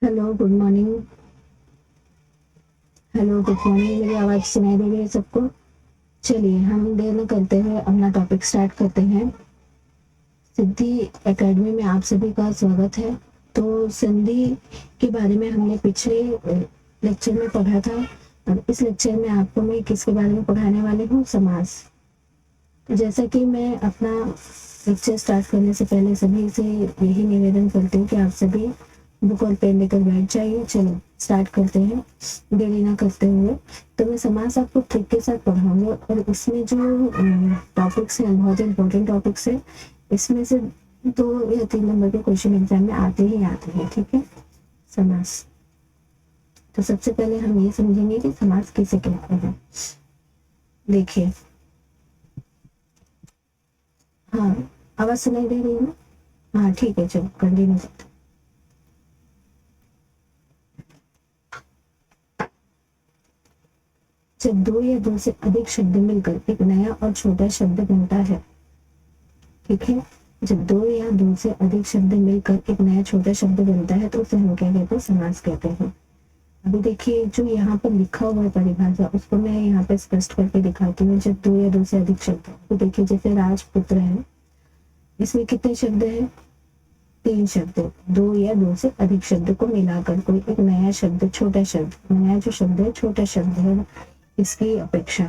Hello, good morning. Hello, good morning. मेरी आवाज़ सुनाई दे रही है सबको? चलिए हम देर न करते हुए अपना टॉपिक स्टार्ट करते हैं। सिद्धि एकेडमी में आप सभी का स्वागत है। तो संधि के बारे में हमने पिछले लेक्चर में पढ़ा था और इस लेक्चर में आपको मैं किसके बारे में पढ़ाने वाली हूँ? समास। तो जैसा कि मैं अपना लेक्चर स्टार्ट करने से पहले सभी से यही निवेदन करती हूँ कि आप सभी बुक और पेन लेकर बैठ जाइए। चलो स्टार्ट करते हैं देरी ना करते हुए। तो मैं समास आपको ट्रिक के साथ पढ़ाऊंगी और इसमें जो टॉपिक्स हैं बहुत इंपॉर्टेंट टॉपिक्स है। इसमें से 2 या 3 नंबर के क्वेश्चन एग्जाम में आते ही आते हैं। ठीक है। समास। तो सबसे पहले हम ये समझेंगे कि समास किसे कहते हैं। देखिए, हाँ, आवाज सुनाई दे रही है ना? हाँ ठीक है, चलो कंटिन्यू करते हैं। जब 2 या 2 से अधिक शब्द मिलकर एक नया और छोटा शब्द बनता है। ठीक है। जब 2 या 2 से अधिक शब्द मिलकर एक नया छोटा शब्द बनता है तो उसे हम क्या कहते हैं? समास कहते हैं। अभी देखिए, जो यहाँ पर लिखा हुआ है परिभाषा, उसको मैं यहाँ पे स्पष्ट करके दिखाती हूँ। जब 2 या 2 से अधिक शब्द, तो देखिए जैसे राजपुत्र है, इसमें कितने शब्द है? 3 शब्द। 2 या 2 से अधिक शब्द को मिलाकर कोई एक नया शब्द, छोटा शब्द, नया जो शब्द है छोटा शब्द है इसकी अपेक्षा,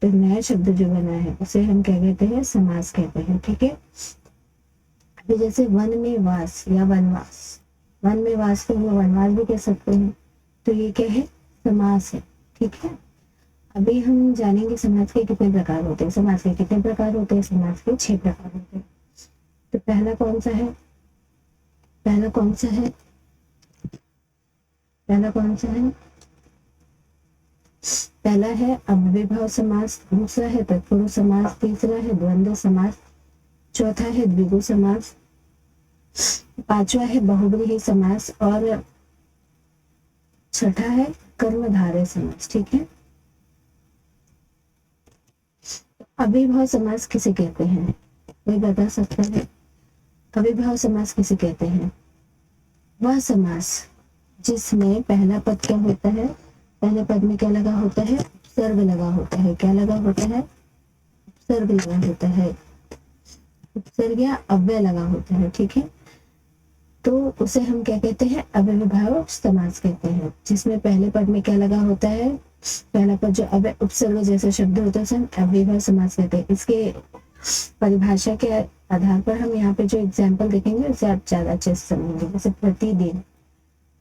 तो नया शब्द जो बना है उसे हम क्या कहते हैं? समास कहते हैं। ठीक है। अभी जैसे वन में वास या वनवास, वन में वास को हम वनवास भी कह सकते हैं। तो ये क्या है? समास है। ठीक है। अभी हम जानेंगे समास के कितने प्रकार होते हैं। समास के कितने प्रकार होते हैं? समास के 6 प्रकार होते हैं। तो पहला कौन सा है? पहला कौन सा है? पहला कौन सा है? पहला है अव्ययभाव समास, दूसरा है तत्पुरुष समास, तीसरा है द्वंद्व समास, चौथा है द्विगु समास, पांचवा है बहुब्रीहि समास और छठा है कर्मधारय समास। ठीक है। अव्ययभाव समास किसे कहते हैं? कोई बता सकता है? अव्ययभाव समास किसे कहते हैं? वह समास जिसमें पहला पद क्या होता है? पहले पद में क्या लगा होता है? उपसर्ग लगा होता है। क्या लगा होता है? उपसर्ग लगा होता है। उपसर्ग या अव्यय लगा होता है। ठीक है। तो उसे हम क्या कहते हैं? अव्ययभाव समास कहते हैं। जिसमें पहले पद में क्या लगा होता है? पहला पद जो अव्यय उपसर्ग जैसे शब्द होता है उसे हम अव्ययभाव समास कहते हैं। इसके परिभाषा के आधार पर हम यहाँ पे जो एग्जाम्पल देखेंगे उसे आप ज्यादा अच्छे से समझेंगे। जैसे प्रतिदिन,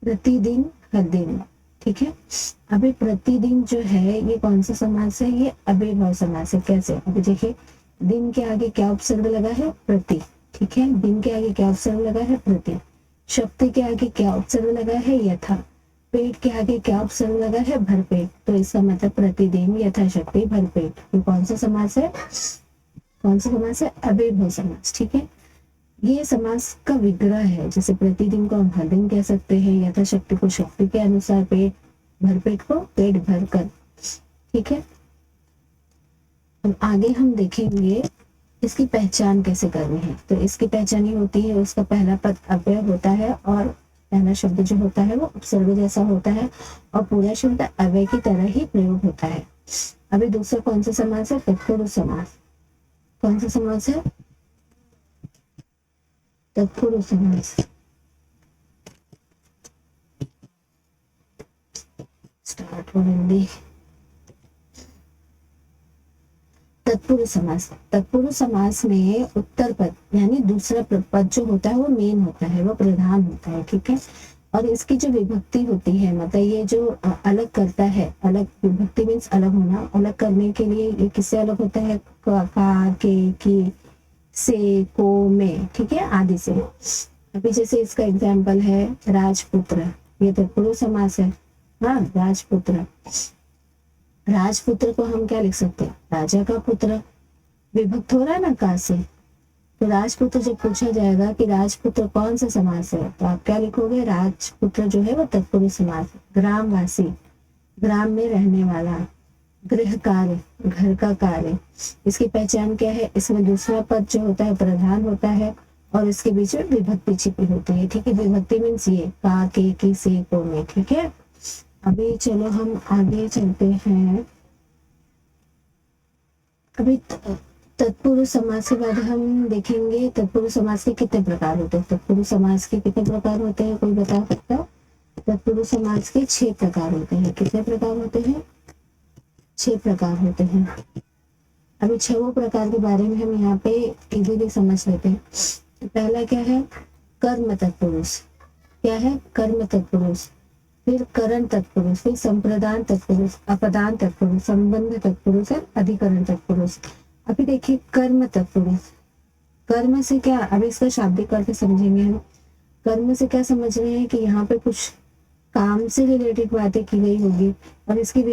प्रतिदिन, हर दिन। ठीक है। अभी प्रतिदिन जो है ये कौन सा समास है? ये अव्ययभाव समास है। कैसे? अभी देखिए, दिन के आगे क्या उपसर्ग लगा है? प्रति। ठीक है। दिन के आगे क्या उपसर्ग लगा है? प्रति। शक्ति के आगे क्या उपसर्ग लगा है? यथा। पेट के आगे क्या उपसर्ग लगा है? भरपेट। तो इसका मतलब प्रतिदिन, यथाशक्ति, भरपेट। ये कौन सा समास है? कौन सा समास है? अव्ययभाव समास। ठीक है। ये समास का विग्रह है। जैसे प्रतिदिन को हम हर दिन कह सकते हैं, यथाशक्ति को शक्ति के अनुसार, पेट भरपेट को पेट भर कर। ठीक है। अब आगे हम देखेंगे इसकी पहचान कैसे करनी है। तो इसकी पहचान ये होती है, उसका पहला पद अव्यय होता है और पहला शब्द जो होता है वो उपसर्ग जैसा होता है और पूरा शब्द अव्यय की तरह ही प्रयोग होता है। अभी दूसरा कौन सा समास है? तत्पुरुष समास। कौन सा समास है? तत्पुरुष समास। स्टार्ट हो हिंदी। तत्पुरुष समास। तत्पुरुष समास में उत्तर पद यानी दूसरा पद जो होता है वो मेन होता है, वो प्रधान होता है। ठीक है। और इसकी जो विभक्ति होती है, मतलब ये जो अलग करता है, अलग विभक्ति मीन्स अलग होना, अलग करने के लिए ये किससे अलग होता है? का, के, की, से, को, में। ठीक है, आदि से। अभी जैसे इसका एग्जाम्पल है राजपुत्र, ये तत्पुरुष समास है। हाँ, राजपुत्र। राजपुत्र को हम क्या लिख सकते हैं? राजा का पुत्र। विभक्त हो रहा है ना का से। तो राजपुत्र जब पूछा जाएगा कि राजपुत्र कौन सा समास है, तो आप क्या लिखोगे? राजपुत्र जो है वो तत्पुरुष समास है। ग्रामवासी, ग्राम में रहने वाला। गृह कार्य, घर का कार्य। इसकी पहचान क्या है? इसमें दूसरा पद जो होता है प्रधान होता है और इसके बीच में विभक्ति छिपी होती है। ठीक है, विभक्ति मीन्स ये का, के, की, से, को में। ठीक है, अभी चलो हम आगे चलते हैं। अभी तत्पुरुष समास के बाद हम देखेंगे तत्पुरुष समास के कितने प्रकार होते हैं। तत्पुरुष समास के कितने प्रकार होते हैं, कोई बता सकता है? तत्पुरुष समास के 6 प्रकार होते हैं। कितने प्रकार होते हैं? 6 प्रकार होते हैं। अभी 6 प्रकार के बारे में हम यहाँ पे इजीली समझ लेते हैं। पहला क्या है? कर्म तत्पुरुष। क्या है? कर्म तत्पुरुष। फिर करण तत्पुरुष, फिर संप्रदान तत्पुरुष, अपदान तत्पुरुष, संबंध तत्पुरुष और अधिकरण तत्पुरुष। अभी देखिए कर्म तत्पुरुष। कर्म से क्या, अभी इसका शाब्दिक अर्थ समझेंगे हम। कर्म से क्या समझ रहे हैं कि यहाँ पे कुछ काम से रिलेटेड बातें की गई होगी और इसकी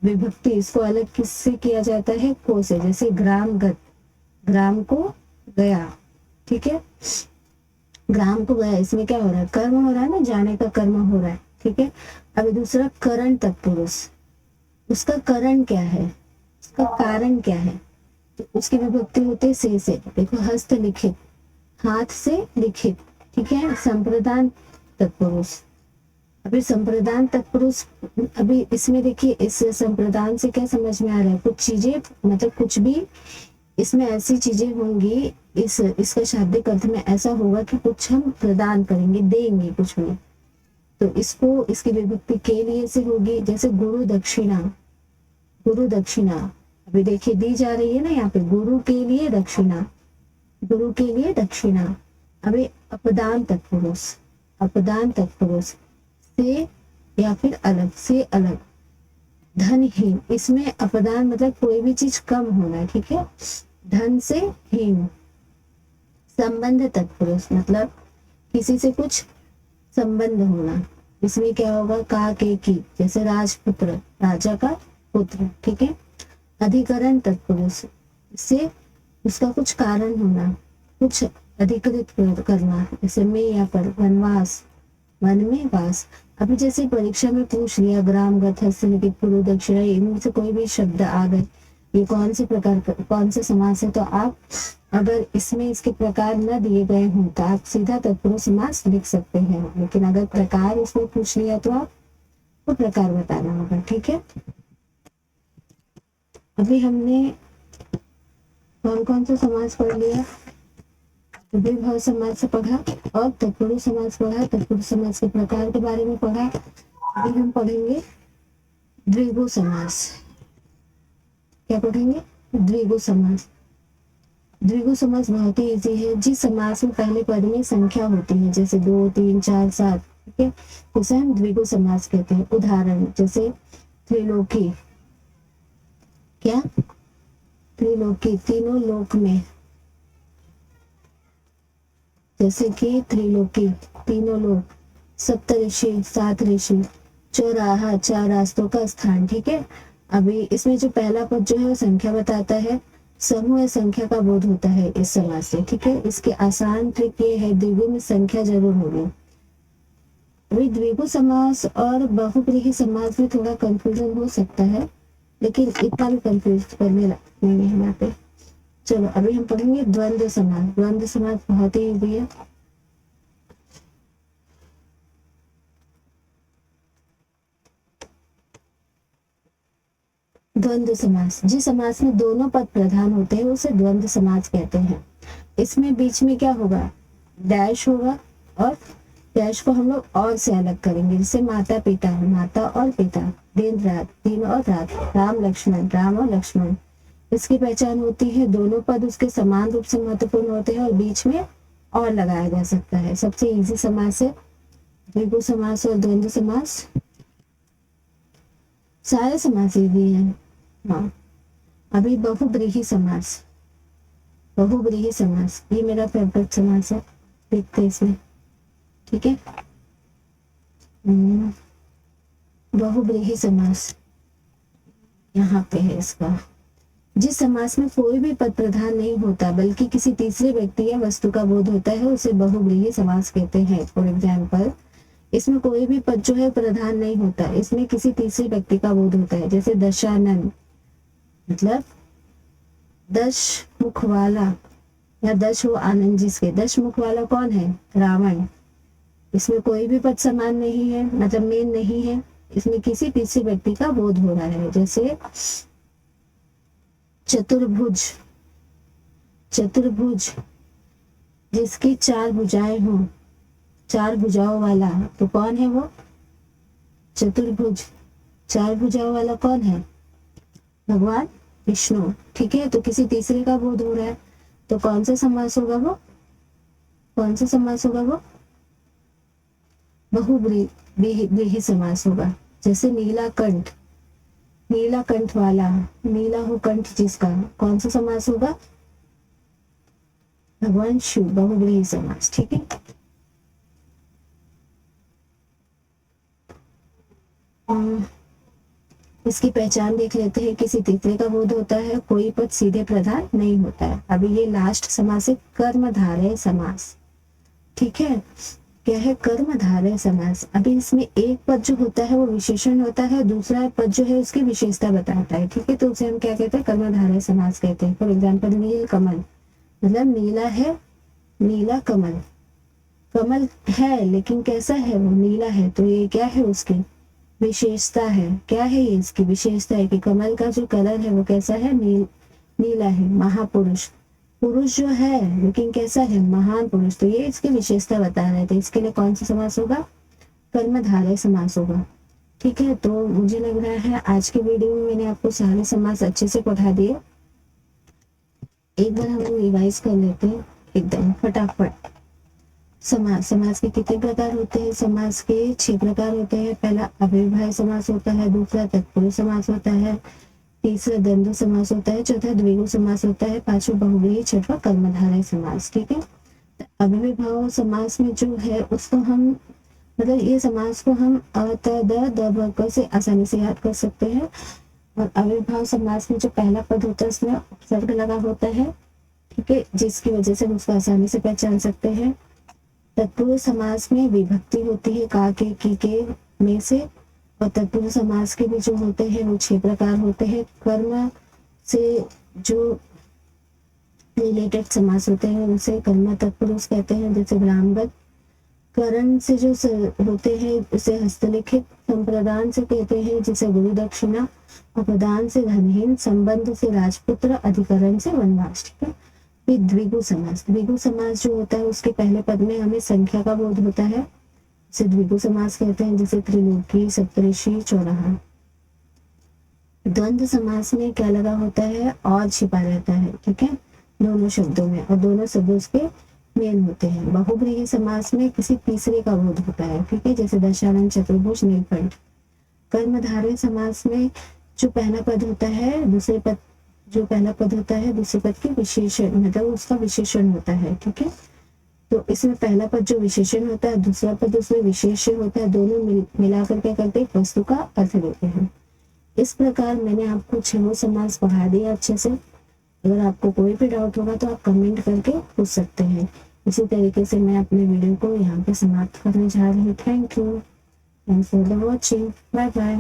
विभक्ति, इसको अलग किससे किया जाता है? को से। जैसे ग्राम गत, ग्राम को गया। ठीक है, ग्राम को गया, इसमें क्या हो रहा है? कर्म हो रहा है ना, जाने का कर्म हो रहा है। ठीक है, अभी दूसरा करण तत्पुरुष। उसका करण क्या है, उसका कारण क्या है? तो उसकी विभक्ति होती है से। देखो, हस्तलिखित, हाथ से लिखित। ठीक है, संप्रदान तत्पुरुष। अभी संप्रदान तत्पुरुष, अभी इसमें देखिए, इस संप्रदान से क्या समझ में आ रहा है? कुछ चीजें, मतलब कुछ भी इसमें ऐसी चीजें होंगी, इसका शाब्दिक अर्थ में ऐसा होगा कि कुछ हम प्रदान करेंगे, देंगे कुछ भी। तो इसको, इसकी विभक्ति के लिए से होगी। जैसे गुरु दक्षिणा, गुरु दक्षिणा। अभी देखिए दी जा रही है ना यहाँ पे, गुरु के लिए दक्षिणा, गुरु के लिए दक्षिणा। अभी अपदान तत्पुरुष, अपदान तत्पुरुष से या फिर अलग से, अलग। धनहीन, इसमें अपदान मतलब कोई भी चीज कम होना है। ठीक है, धन से हीन। संबंध तत्पुरुष मतलब किसी से कुछ संबंध होना। इसमें क्या होगा? का, के, की। जैसे राजपुत्र, राजा का पुत्र। ठीक है, अधिकरण तत्पुरुष से उसका कुछ कारण होना, कुछ अधिकृत करना। जैसे में या पर, वनवास, वन में वास। अभी जैसे परीक्षा में पूछ लिया, ग्राम गत, हस्तलिखित, पूर्व, दक्षिणा, इनमें से कोई भी शब्द आ गए, ये कौन से प्रकार, कौन से समास है, तो आप अगर इसमें इसके प्रकार न दिए गए हों तो आप सीधा तत्पुरुष समास लिख सकते हैं। लेकिन अगर प्रकार इसमें पूछ लिया तो आप वो प्रकार बताना होगा। ठीक है, अभी हमने कौन कौन सा समास पढ़ लिया? विभव समास से पढ़ा और तत्पुरुष समास पढ़ा, तत्पुरुष समास के प्रकार के बारे में पढ़ा। अभी हम पढ़ेंगे द्विगु समास। क्या पढ़ेंगे? द्विगु समास। द्विगु समास बहुत ही इजी है। जिस समास में पहले पद में संख्या होती है, जैसे 2, 3, 4, 7, ठीक है, उसे हम द्विगु समास कहते हैं। उदाहरण जैसे त्रिलोकी। क्या? त्रिलोकी, तीनों लोक में। जैसे कि त्रिलोकी, तीनों लोक। सप्तऋषि, 7 ऋषि। चौराहा, 4 रास्तों का स्थान। ठीक है, अभी इसमें जो पहला पद जो है वो संख्या बताता है, समूह या संख्या का बोध होता है इस समास से। ठीक है, इसके आसान ट्रिक ये है, द्विगु में संख्या जरूर होगी। अभी द्विगु समास और बहुव्रीहि समास में थोड़ा कंफ्यूजन हो सकता है, लेकिन इतना भी कंफ्यूज करने नहीं है यहाँ पे। चलो अभी हम पढ़ेंगे द्वंद्व समास। द्वंद्व समास बहुत ही इजी है। द्वंद्व समास, जिस समास में दोनों पद प्रधान होते हैं उसे द्वंद्व समास कहते हैं। इसमें बीच में क्या होगा? डैश होगा, और डैश को हम लोग और से अलग करेंगे। जैसे माता पिता, माता और पिता, दिन रात, दिन और रात, राम लक्ष्मण, राम और लक्ष्मण। इसकी पहचान होती है दोनों पद उसके समान रूप से महत्वपूर्ण होते हैं और बीच में और लगाया जा सकता है। सबसे इजी समास है द्विगु समास और द्वंद्व समास। सारे समास इजी है। हाँ, अभी बहुव्रीहि समास। बहुव्रीहि समास ये मेरा फेवरेट समास है, देखते हैं इसमें। ठीक है, बहुव्रीहि समास यहाँ पे है इसका। जिस समास में कोई भी पद प्रधान नहीं होता बल्कि किसी तीसरे व्यक्ति या वस्तु का बोध होता है उसे बहुव्रीहि समास कहते हैं। फॉर एग्जाम्पल, इसमें कोई भी पद जो है प्रधान नहीं होता, इसमें किसी तीसरे व्यक्ति का बोध होता है। जैसे दशानन मतलब 10 मुख वाला, या दश हो आनंद जिसके। दश मुख वाला कौन है? रावण। इसमें कोई भी पद समान नहीं है, मतलब मेन नहीं है, इसमें किसी तीसरे व्यक्ति का बोध हो रहा है। जैसे चतुर्भुज, चतुर्भुज जिसकी चार भुजाएं हो, चार भुजाओं वाला, तो कौन है वो? चतुर्भुज, चार भुजाओं वाला कौन है? भगवान विष्णु। ठीक है, तो किसी तीसरे का बोध हो रहा है, तो कौन सा समास होगा वो? कौन सा समास होगा वो? बहुव्रीहि समास होगा। जैसे नीलाकंठ, नीलाकंठ वाला, नीला हो कंठ जिसका, कौन सा समास होगा? भगवान शिव, बहुव्रीहि समास। ठीक है, इसकी पहचान देख लेते हैं। किसी तीसरे का बोध होता है, कोई पद सीधे प्रधान नहीं होता है। अभी ये लास्ट समास है कर्मधारय समास। ठीक है, क्या है? कर्मधारय समास। अभी इसमें एक पद जो होता है वो विशेषण होता है, दूसरा पद जो है उसकी विशेषता बताता है। ठीक है, तो उसे हम क्या कहते हैं? कर्मधारय समास कहते हैं। फॉर एग्जाम्पल नील कमल, मतलब नीला है, नीला कमल, कमल है लेकिन कैसा है? वो नीला है, तो ये क्या है? उसकी विशेषता है। क्या है ये? इसकी विशेषता है कि कमल का जो कलर है वो कैसा है? नीला है। महापुरुष, पुरुष जो है लेकिन कैसा है? महान पुरुष, तो ये इसकी विशेषता बता रहे थे। इसके लिए कौन सा समास होगा? कर्मधारय समास होगा। ठीक है, तो मुझे लग रहा है आज के वीडियो में मैंने आपको सारे समास अच्छे से पढ़ा दिए। एक बार हम लोग रिवाइज कर लेते हैं एकदम फटाफट। समास, समास के कितने प्रकार होते हैं? समास के 6 प्रकार होते हैं। पहला अव्ययभाव समास होता है, दूसरा तत्पुरुष समास होता है, तीसरा द्वंद्व समास होता है, चौथा द्विगु समास होता है, पांचवा बहुव्रीहि, छठवां कर्मधारय समास। ठीक है, अव्ययभाव समास में जो है उसको हम, मतलब ये समास को हम अ त द द भ क से आसानी से याद कर सकते हैं। और अव्ययभाव समास में जो पहला पद होता है उसमें उपसर्ग लगा होता है। ठीक है, जिसकी वजह से हम उसको आसानी से पहचान सकते हैं। तत्पुरुष समास में विभक्ति होती है का के की के में से, और तत्पुरुष समास के भी जो होते हैं वो 6 प्रकार होते हैं। कर्म से जो रिलेटेड समास होते हैं उसे कर्म तत्पुरुष कहते हैं, जैसे ग्रामगत। करण से जो होते हैं उसे हस्तलिखित। संप्रदान से कहते हैं जिसे गुरु दक्षिणा। अपदान से धनहीन। संबंध से राजपुत्र। अधिकरण से वनवास। ठीक है, फिर द्विगु समास। द्विगु समास जो होता है उसके पहले पद में हमें संख्या का बोध होता है, इसे द्विगु समास कहते हैं, जैसे त्रिलोकी, सप्तऋषि, चौराहा। द्वंद्व समास में क्या लगा होता है? और छिपा रहता है। ठीक है, दोनों शब्दों में, और दोनों शब्दों उसके मेन होते हैं। बहुव्रीहि समास में किसी तीसरे का बोध होता है। ठीक है, जैसे दशानन, चतुर्भुज, नीलकंठ। कर्मधारय समास में जो पहला पद होता है, दूसरे पद, जो पहला पद होता है दूसरे पद के विशेषण, मतलब उसका विशेषण होता है। ठीक है, तो इसमें पहला पद जो विशेषण होता है, दूसरा पद उसमें विशेषण होता है, दोनों मिलाकर क्या करते हैं? वस्तु का अर्थ देते हैं। इस प्रकार मैंने आपको 6 समास पढ़ा दिया अच्छे से। अगर आपको कोई भी डाउट होगा तो आप कमेंट करके पूछ सकते हैं। इसी तरीके से मैं अपने वीडियो को यहाँ पे समाप्त करने जा रही हूँ। Thank you for the watching. Bye bye.